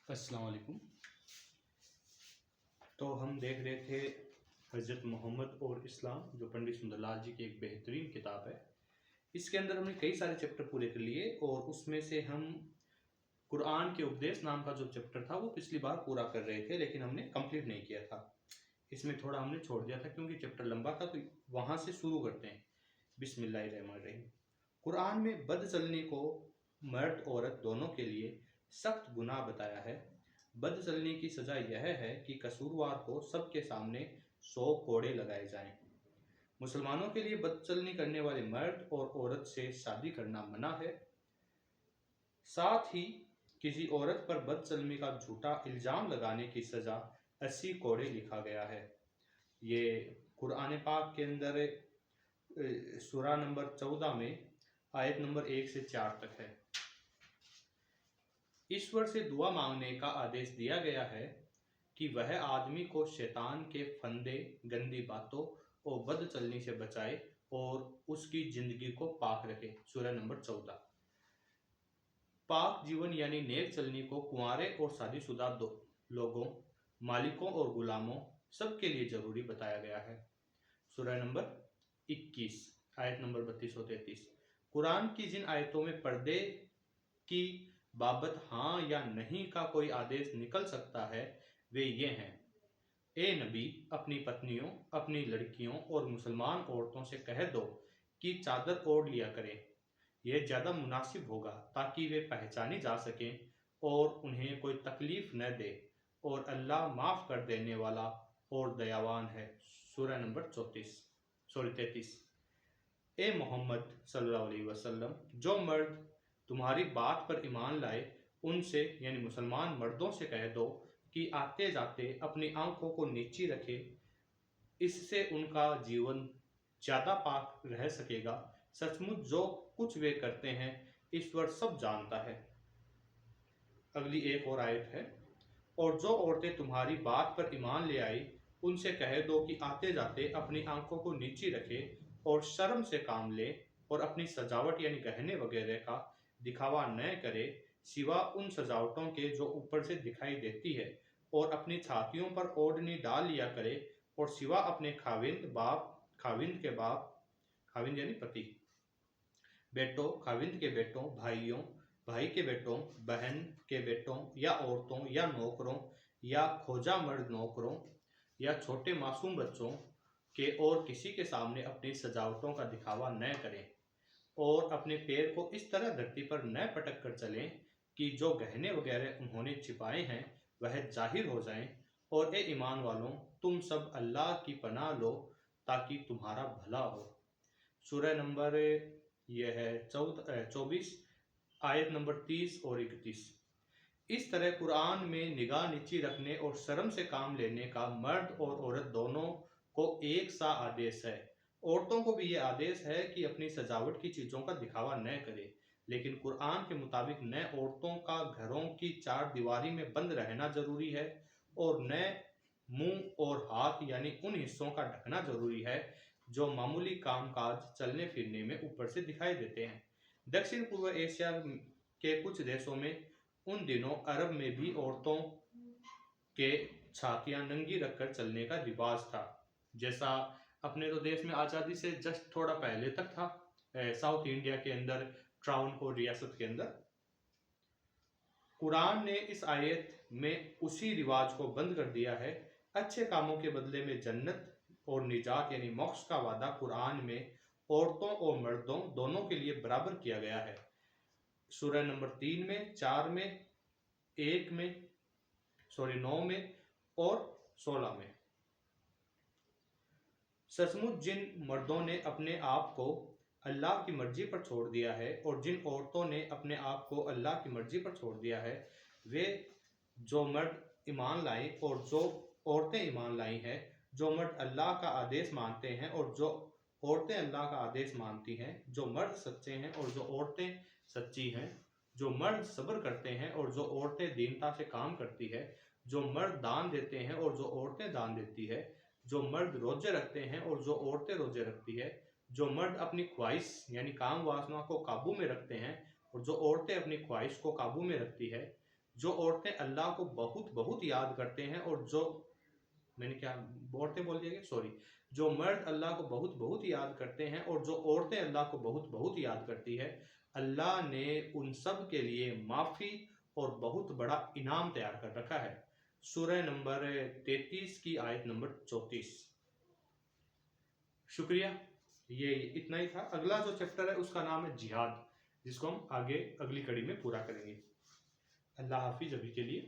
अस्सलाम वालेकुम। तो हम देख रहे थे हज़रत मोहम्मद और इस्लाम, जो पंडित सुंदरलाल जी की एक बेहतरीन किताब है। इसके अंदर हमने कई सारे चैप्टर पूरे कर लिए और उसमें से हम कुरान के उपदेश नाम का जो चैप्टर था वो पिछली बार पूरा कर रहे थे, लेकिन हमने कंप्लीट नहीं किया था। इसमें थोड़ा हमने छोड़ दिया था क्योंकि चैप्टर लंबा था, तो वहाँ से शुरू करते हैं। बिस्मिल्लाहिर्रहमानिर्रहीम। कुरान में बद चलने को मर्द औरत दोनों के लिए सख्त गुनाह बताया है। बद चलने की सज़ा यह है कि कसूरवार को सबके सामने 100 कोड़े लगाए जाएं। मुसलमानों के लिए बदचलनी करने वाले मर्द और औरत से शादी करना मना है। साथ ही किसी औरत पर बदचलनी का झूठा इल्ज़ाम लगाने की सज़ा 80 कोड़े लिखा गया है। ये कुरान पाक के अंदर सूरा नंबर 14 में आयत नंबर 1 से 4 तक है। ईश्वर से दुआ मांगने का आदेश दिया गया है कि वह आदमी को शैतान के फंदे, गंदी बातों और बद चलनी से बचाए और उसकी जिंदगी को पाक रखे। सूरा नंबर 14। पाक जीवन यानी नेक चलनी को कुंवारे और शादीशुदा लोगों, मालिकों और गुलामों सबके लिए जरूरी बताया गया है। सूरा नंबर 21 आयत नंबर 32 और 33। कुरान की जिन आयतों में पर्दे की बाबत हाँ या नहीं का कोई आदेश निकल सकता है वे ये हैं। ए नबी, अपनी पत्नियों, अपनी लड़कियों और मुसलमान औरतों से कह दो कि चादर ओढ़ लिया करें। यह ज़्यादा मुनासिब होगा ताकि वे पहचानी जा सकें और उन्हें कोई तकलीफ न दे, और अल्लाह माफ़ कर देने वाला और दयावान है। सूरा नंबर 33। ए मोहम्मद सल्लल्लाहु अलैहि वसल्लम, जो मर्द तुम्हारी बात पर ईमान लाए उनसे यानी मुसलमान मर्दों से कह दो कि आते जाते अपनी आंखों को नीची रखे, इससे उनका जीवन ज़्यादा पाक रह सकेगा। सचमुच जो कुछ वे करते हैं ईश्वर सब जानता है। अगली एक और आयत है। और जो औरतें तुम्हारी बात पर ईमान ले आई उनसे कह दो कि आते जाते अपनी आंखों को नीची रखे और शर्म से काम ले और अपनी सजावट यानी गहने वगैरह का दिखावा न करे, सिवा उन सजावटों के जो ऊपर से दिखाई देती है, और अपनी छातियों पर ओढ़नी डाल लिया करे, और सिवा अपने खाविंद के बाप, खाविंद यानी पति, बेटों, खाविंद के बेटों, भाइयों, भाई के बेटों, बहन के बेटों या औरतों या नौकरों या खोजा मर्द नौकरों या छोटे मासूम बच्चों के और किसी के सामने अपनी सजावटों का दिखावा न करें, और अपने पैर को इस तरह धरती पर न पटक कर चलें कि जो गहने वगैरह उन्होंने छिपाए हैं वह जाहिर हो जाएं। और ए ईमान वालों, तुम सब अल्लाह की पनाह लो ताकि तुम्हारा भला हो। सूरह नंबर यह है 24 आयत नंबर 30 और 31। इस तरह कुरान में निगाह नीची रखने और शर्म से काम लेने का मर्द और औरत दोनों को एक सा आदेश है। औरतों को भी ये आदेश है कि अपनी सजावट की चीज़ों का दिखावा न करे, लेकिन कुरान के मुताबिक न औरतों का घरों की चार दीवारी में बंद रहना जरूरी है और न मुंह और हाथ यानी उन हिस्सों का ढकना जरूरी है जो मामूली कामकाज चलने फिरने में ऊपर से दिखाई देते हैं। दक्षिण पूर्व एशिया के कुछ देशों में उन दिनों अरब में भी औरतों के छातियां नंगी रखकर चलने का रिवाज था, जैसा अपने तो देश में आज़ादी से जस्ट थोड़ा पहले तक था। साउथ इंडिया के अंदर ट्रावनकोर रियासत के अंदर कुरान ने इस आयत में उसी रिवाज को बंद कर दिया है। अच्छे कामों के बदले में जन्नत और निजात यानी मोक्ष का वादा कुरान में औरतों और मर्दों दोनों के लिए बराबर किया गया है। सूरह नंबर 3 में, 4 में, 9 में और 16 में। सचमुच जिन मर्दों ने अपने आप को अल्लाह की मर्जी पर छोड़ दिया है और जिन औरतों ने अपने आप को अल्लाह की मर्जी पर छोड़ दिया है, वे जो मर्द ईमान लाए और जो औरतें ईमान लाई हैं, जो मर्द अल्लाह का आदेश मानते हैं और जो औरतें अल्लाह का आदेश मानती हैं, जो मर्द सच्चे हैं और जो औरतें सच्ची हैं, जो मर्द सब्र करते हैं और जो औरतें दीनता से काम करती है, जो मर्द दान देते हैं और जो औरतें दान देती है, जो मर्द रोजे रखते हैं और जो औरतें रोजे रखती है, जो मर्द अपनी ख्वाहिश यानी काम वासना को काबू में रखते हैं और जो औरतें अपनी ख्वाहिश को काबू में रखती है, जो औरतें अल्लाह को बहुत बहुत याद करते हैं और जो मैंने क्या औरतें बोल दिया, सॉरी, जो मर्द अल्लाह को बहुत बहुत याद करते हैं और जो औरतें अल्लाह को बहुत बहुत याद करती है, अल्लाह ने उन सब के लिए माफ़ी और बहुत बड़ा इनाम तैयार कर रखा है। सूरह नंबर 33 की आयत नंबर 34। शुक्रिया, ये इतना ही था। अगला जो चैप्टर है उसका नाम है जिहाद, जिसको हम आगे अगली कड़ी में पूरा करेंगे। अल्लाह हाफिज अभी के लिए।